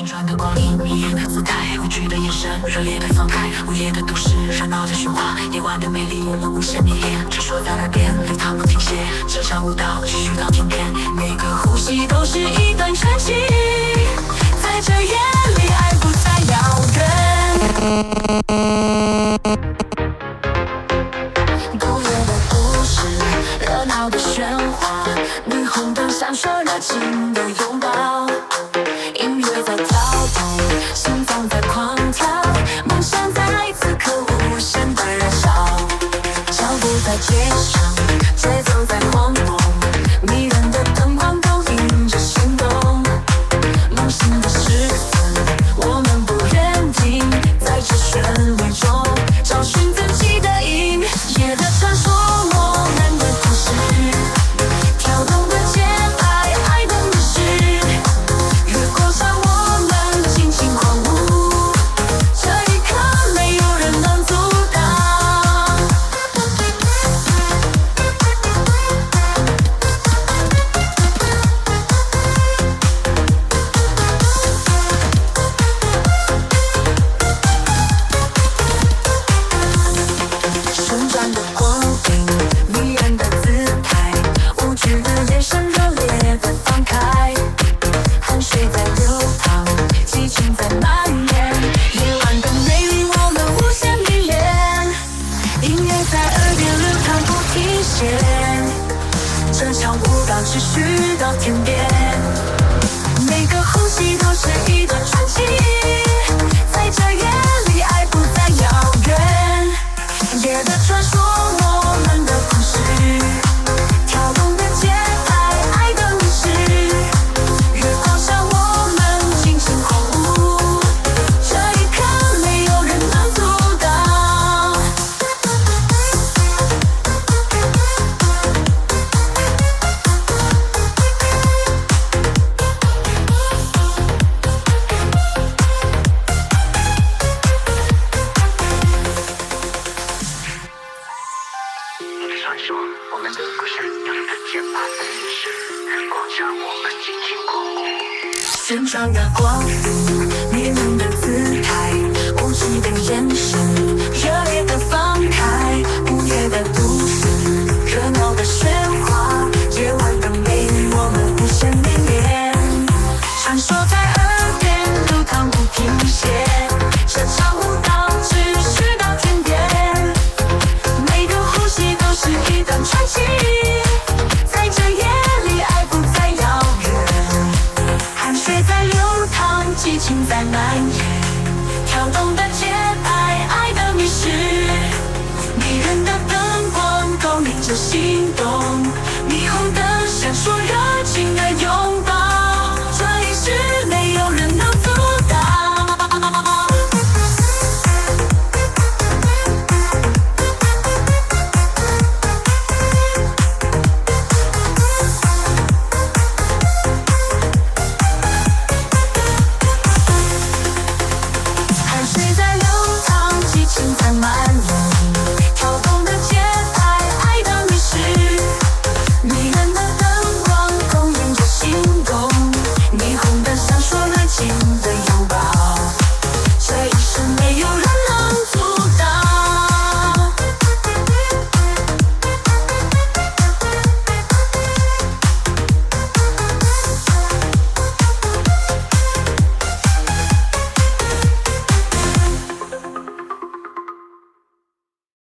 旋转的光影，迷人的姿态，无惧的眼神，热烈的放开。午夜的都市，热闹的喧哗，夜晚的美丽，我们无限迷恋。传说在耳边，流淌不停歇。这场舞蹈继续到天边，每个呼吸都是一段传奇。在这夜里，爱不再遥远。午夜的都市，热闹的喧哗，霓虹灯闪烁，热情的拥抱。音乐在跳动，心脏在狂跳，梦想在此刻无限的燃烧。脚步在街上，节奏在晃动，迷人的灯光勾引着心动。梦醒的时分，我们不愿停，在这旋律中找寻自己的音。夜的传说，我们的故事，跳动的节拍，爱的密室。月光下，我们尽情狂舞，这一刻没有人能阻挡。旋转的光影，迷人的姿态，无惧的眼神，热烈的放开。汗水在流淌，激情在蔓延，夜晚的美丽，我们无限迷恋。音乐在耳边流淌不停歇，这场舞蹈持续到天边，每个呼吸都是一段传奇。在这夜里，爱不再遥远。夜的传说，我们的故事，跳动的节拍，爱的密室。月光下，我们尽情狂舞，这一刻没有人能阻挡。传说我们的故事，有人的节拍的密室，月光下我们尽情狂舞。旋转的光影，迷人的姿态，无惧的眼神，热烈的放开。午夜的都市，热闹的喧哗，夜晚的美丽，我们无限迷恋。传说在耳边流淌不停歇，这场舞蹈持续到天边，每个呼吸都是一段传奇。在这夜里，爱不再遥远，汗水在流淌，激情在蔓延，跳动的节拍，爱的密室。迷人的灯光勾引着心动，霓虹灯闪烁，热情的